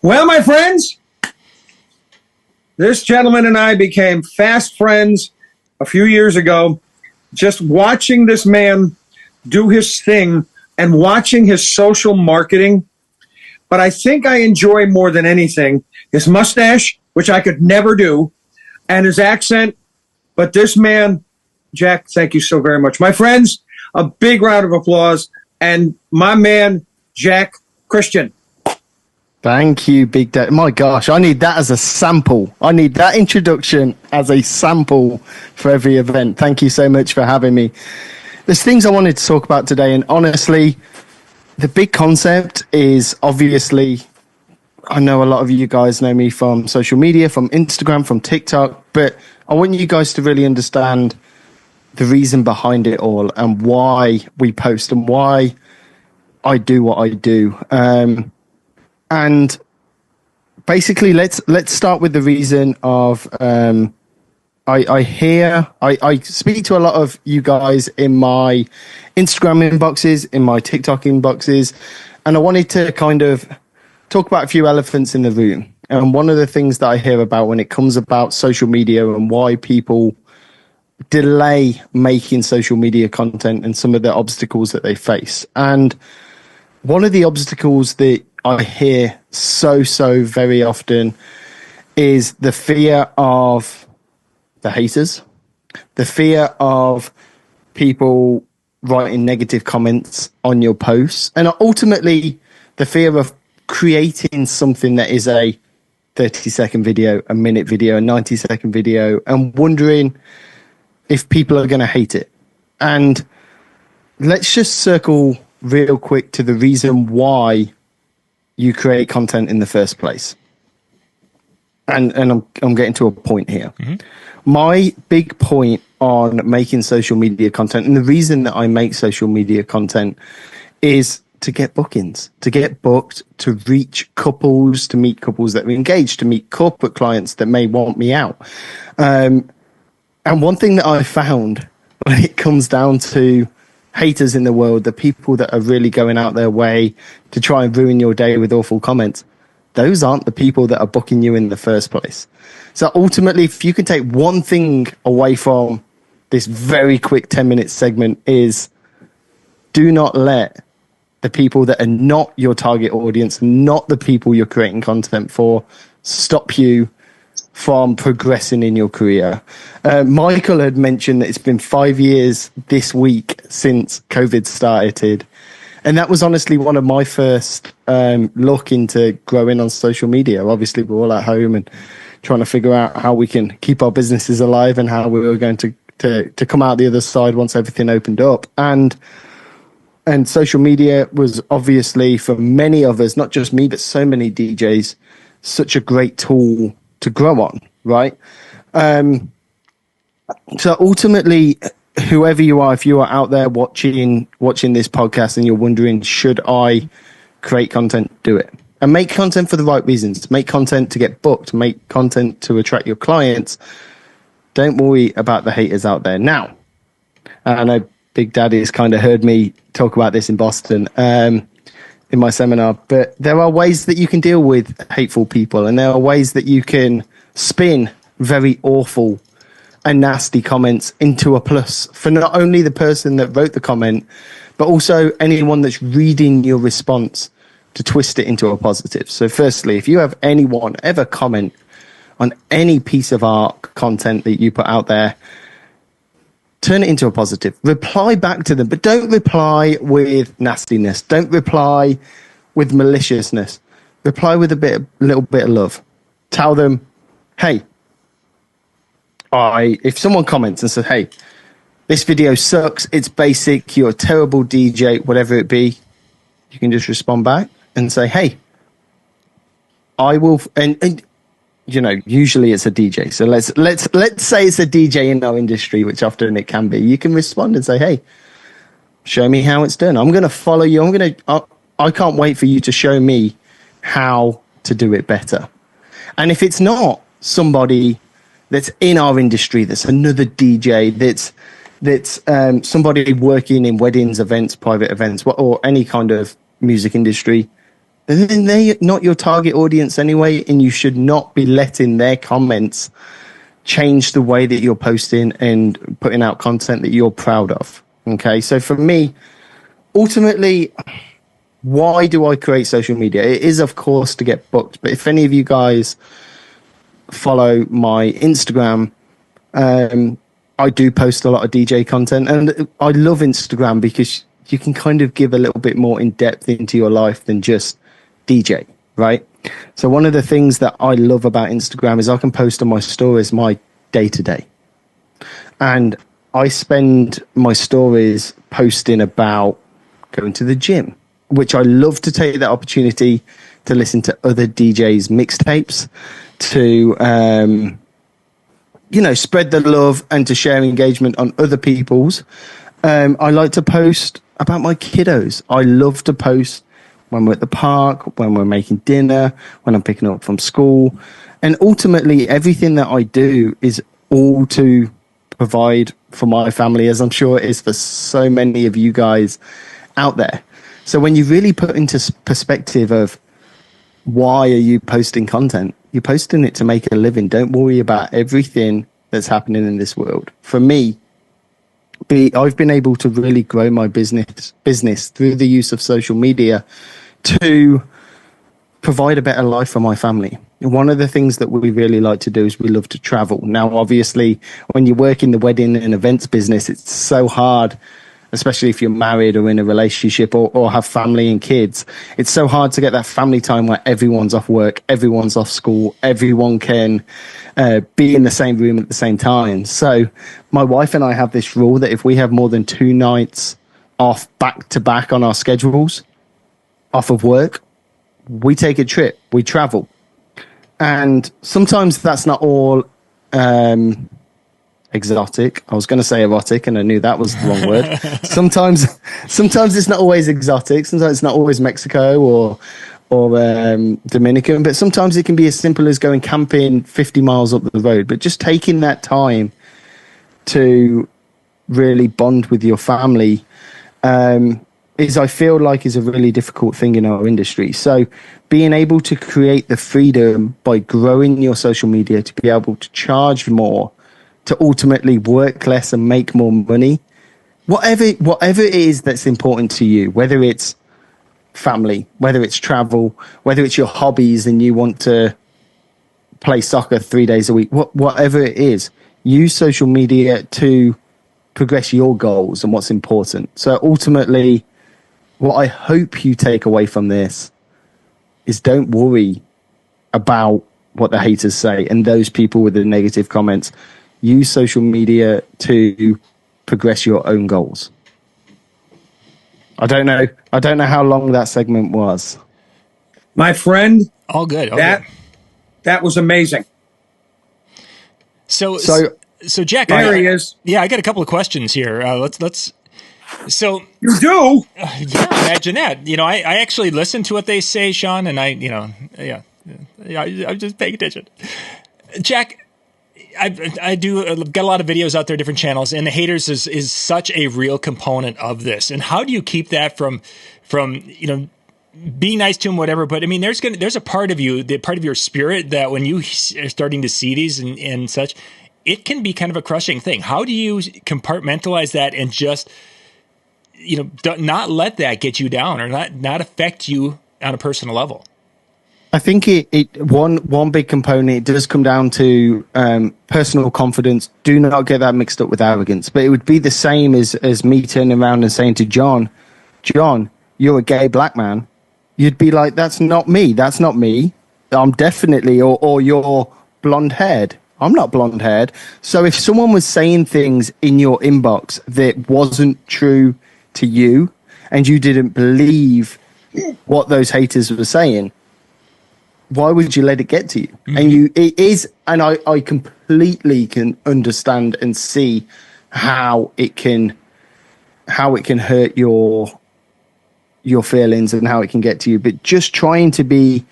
Well, my friends, this gentleman and I became fast friends a few years ago, just watching this man do his thing and watching his social marketing. But I think I enjoy more than anything his mustache, which I could never do, and his accent. But this man, Jack, thank you so very much. My friends, a big round of applause. And my man, Jack Kristian. Thank you, Big Dad. My gosh, I need that as a sample. I need that introduction as a sample for every event. Thank you so much for having me. There's things I wanted to talk about today, and honestly, the big concept is obviously, I know a lot of you guys know me from social media, from Instagram, from TikTok, but I want you guys to really understand the reason behind it all and why we post and why I do what I do. And basically, let's start with the reason of I speak to a lot of you guys in my Instagram inboxes, in my TikTok inboxes, and I wanted to kind of talk about a few elephants in the room. And one of the things that I hear about when it comes about social media and why people delay making social media content and some of the obstacles that they face. And one of the obstacles that I hear so very often is the fear of the haters, the fear of people writing negative comments on your posts, and ultimately the fear of creating something that is a 30-second video, a minute video, a 90-second video, and wondering if people are going to hate it. And let's just circle real quick to the reason why you create content in the first place. And I'm getting to a point here. Mm-hmm. My big point on making social media content, and the reason that I make social media content, is to get bookings, to get booked, to reach couples, to meet couples that are engaged, to meet corporate clients that may want me out. And one thing that I found when it comes down to haters in the world, the people that are really going out their way to try and ruin your day with awful comments, those aren't the people that are booking you in the first place. So ultimately, if you can take one thing away from this very quick 10-minute segment, is do not let the people that are not your target audience, not the people you're creating content for, stop you from progressing in your career. Michael had mentioned that it's been 5 years this week since COVID started. And that was honestly one of my first look into growing on social media. Obviously, we're all at home and trying to figure out how we can keep our businesses alive and how we were going to come out the other side once everything opened up. And social media was obviously, for many of us, not just me, but so many DJs, such a great tool to grow on, right? So ultimately, whoever you are, if you are out there watching this podcast and you're wondering, should I create content, do it. And make content for the right reasons. Make content to get booked. Make content to attract your clients. Don't worry about the haters out there. Now, I know Big Daddy has kind of heard me talk about this in Boston in my seminar, but there are ways that you can deal with hateful people, and there are ways that you can spin very awful and nasty comments into a plus for not only the person that wrote the comment, but also anyone that's reading your response to twist it into a positive. So firstly, if you have anyone ever comment on any piece of art content that you put out there, turn it into a positive. Reply back to them, but don't reply with nastiness. Don't reply with maliciousness. Reply with a little bit of love. Tell them, hey, if someone comments and says, hey, this video sucks, it's basic, you're a terrible DJ, whatever it be, you can just respond back and say, hey, I will, and you know, usually it's a DJ. So let's say it's a DJ in our industry, which often it can be. You can respond and say, hey, show me how it's done. I'm going to follow you. I can't wait for you to show me how to do it better. And if it's not somebody that's in our industry, that's another DJ, that's somebody working in weddings, events, private events, or any kind of music industry, then they're not your target audience anyway, and you should not be letting their comments change the way that you're posting and putting out content that you're proud of. Okay, so for me, ultimately, why do I create social media? It is, of course, to get booked. But if any of you guys follow my Instagram, I do post a lot of DJ content, and I love Instagram because you can kind of give a little bit more in depth into your life than just DJ, right? So one of the things that I love about Instagram is I can post on my stories my day to day. And I spend my stories posting about going to the gym, which I love to take that opportunity to listen to other DJs' mixtapes, to, spread the love and to share engagement on other people's. I like to post about my kiddos. I love to post when we're at the park, when we're making dinner, when I'm picking up from school. And ultimately, everything that I do is all to provide for my family, as I'm sure it is for so many of you guys out there. So when you really put into perspective of why are you posting content, you're posting it to make a living. Don't worry about everything that's happening in this world. For me, I've been able to really grow my business through the use of social media to provide a better life for my family. And one of the things that we really like to do is we love to travel. Now, obviously, when you work in the wedding and events business, it's so hard, especially if you're married or in a relationship or have family and kids. It's so hard to get that family time where everyone's off work, everyone's off school, everyone can be in the same room at the same time. So my wife and I have this rule that if we have more than 2 nights off back to back on our schedules, off of work, we take a trip, we travel. And sometimes that's not all exotic. I was going to say erotic, and I knew that was the wrong word. Sometimes it's not always exotic. Sometimes it's not always Mexico or Dominican, but sometimes it can be as simple as going camping 50 miles up the road. But just taking that time to really bond with your family I feel like is a really difficult thing in our industry. So being able to create the freedom by growing your social media to be able to charge more, to ultimately work less and make more money, whatever it is that's important to you, whether it's family, whether it's travel, whether it's your hobbies and you want to play soccer 3 days a week, whatever it is, use social media to progress your goals and what's important. So ultimately, what I hope you take away from this is don't worry about what the haters say and those people with the negative comments. Use social media to progress your own goals. I don't know how long that segment was. My friend, all good. That was amazing. So Jack, there he is. Yeah, I got a couple of questions here. Let's. So you do? Yeah, imagine that. I actually listen to what they say, Sean, and I'm just paying attention. Jack, I got a lot of videos out there, different channels, and the haters is such a real component of this. And how do you keep that from being nice to them, whatever? But I mean, there's a part of you, the part of your spirit that when you are starting to see these and such, it can be kind of a crushing thing. How do you compartmentalize that and just not let that get you down or not affect you on a personal level? I think one big component, it does come down to personal confidence. Do not get that mixed up with arrogance. But it would be the same as me turning around and saying to John, you're a gay black man. You'd be like, that's not me. That's not me. I'm definitely, or you're blonde haired. I'm not blonde haired. So if someone was saying things in your inbox that wasn't true to you and you didn't believe what those haters were saying, why would you let it get to you? Mm-hmm. And I completely can understand and see how it can hurt your feelings and how it can get to you. But just trying to be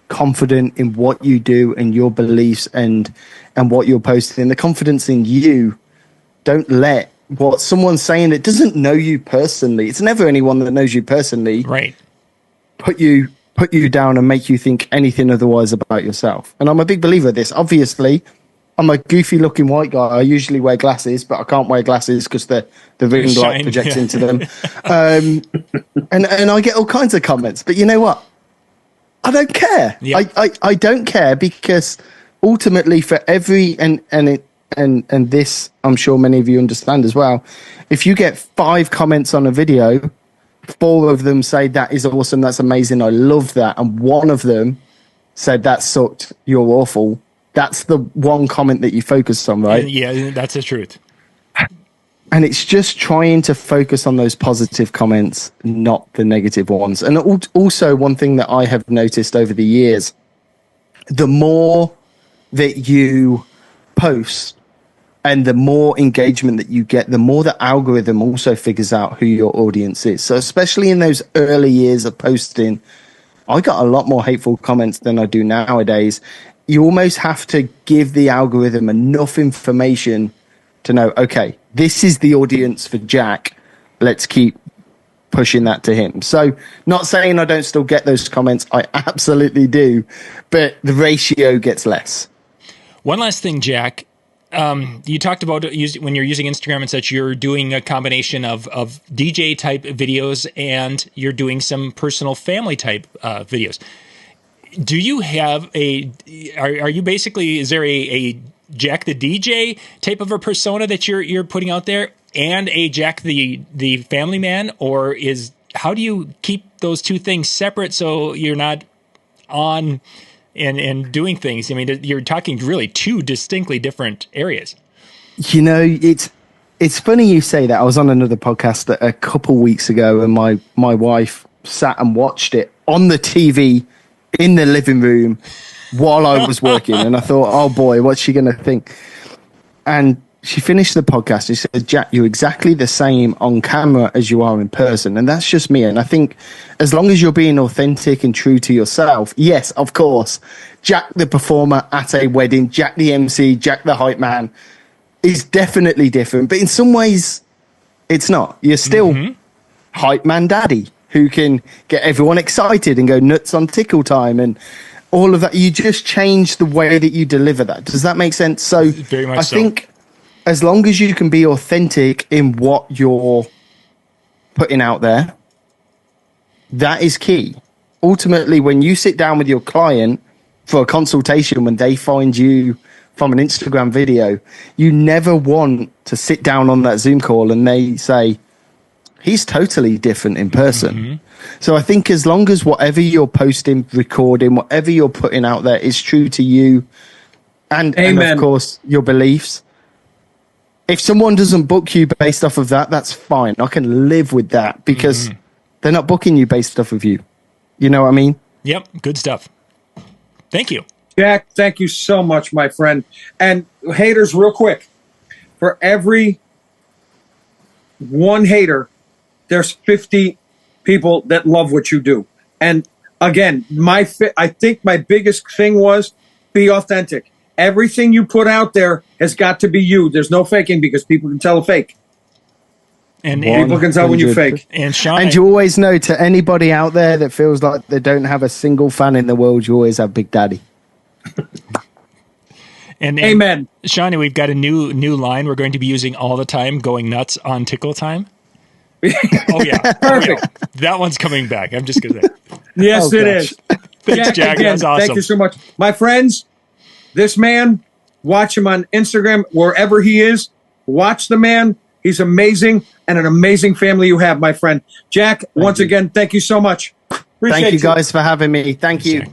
confident in what you do and your beliefs and what you're posting, the confidence in you. Don't let what someone's saying that doesn't know you personally, it's never anyone that knows you personally, right, put you put you down and make you think anything otherwise about yourself. And I'm a big believer of this. Obviously, I'm a goofy looking white guy. I usually wear glasses, but I can't wear glasses because the ring light projects into them. And I get all kinds of comments. But you know what? I don't care. Yeah. I don't care, because ultimately for every and this I'm sure many of you understand as well. If you get 5 comments on a video, 4 of them say that is awesome, that's amazing, I love that, and 1 of them said that sucked, you're awful. That's the one comment that you focus on, right? Yeah, that's the truth. And it's just trying to focus on those positive comments, not the negative ones. And also one thing that I have noticed over the years, the more that you post and the more engagement that you get, the more the algorithm also figures out who your audience is. So especially in those early years of posting, I got a lot more hateful comments than I do nowadays. You almost have to give the algorithm enough information to know, okay, this is the audience for Jack. Let's keep pushing that to him. So not saying I don't still get those comments. I absolutely do. But the ratio gets less. One last thing, Jack. You talked about when you're using Instagram and such, you're doing a combination of DJ type videos and you're doing some personal family type videos. Do you have are you basically, is there a Jack the DJ type of a persona that you're putting out there and a Jack the family man, or how do you keep those two things separate so you're not on and doing things? I mean, you're talking really 2 distinctly different areas. You know, it's funny you say that. I was on another podcast a couple weeks ago, and my wife sat and watched it on the TV in the living room while I was working. And I thought, oh boy, what's she going to think? And she finished the podcast. She said, Jack, you're exactly the same on camera as you are in person. And that's just me. And I think as long as you're being authentic and true to yourself, yes, of course, Jack the performer at a wedding, Jack the MC, Jack the hype man is definitely different. But in some ways, it's not. You're still hype man daddy who can get everyone excited and go nuts on tickle time and all of that. You just change the way that you deliver that. Does that make sense? So very much I think as long as you can be authentic in what you're putting out there, that is key. Ultimately, when you sit down with your client for a consultation, when they find you from an Instagram video, you never want to sit down on that Zoom call and they say, he's totally different in person. So I think as long as whatever you're posting, recording, whatever you're putting out there is true to you and of course, your beliefs. If someone doesn't book you based off of that, that's fine. I can live with that because they're not booking you based off of you. You know what I mean? Yep. Good stuff. Thank you. Jack, thank you so much, my friend. And haters, real quick, for every one hater, there's 50 people that love what you do. And again, I think my biggest thing was be authentic. Everything you put out there has got to be you. There's no faking because people can tell a fake. And people can tell when you fake. And you always know, to anybody out there that feels like they don't have a single fan in the world, you always have Big Daddy. And amen. Shawnee, we've got a new line we're going to be using all the time, going nuts on tickle time. Oh yeah, perfect. That one's coming back. I'm just gonna say. Yes, it is. Thanks, Jack. Again, that's awesome. Thank you so much, my friends. This man, watch him on Instagram wherever he is. Watch the man. He's amazing, and an amazing family you have, my friend. Jack, once again, thank you so much. Thank you guys for having me. Thank you.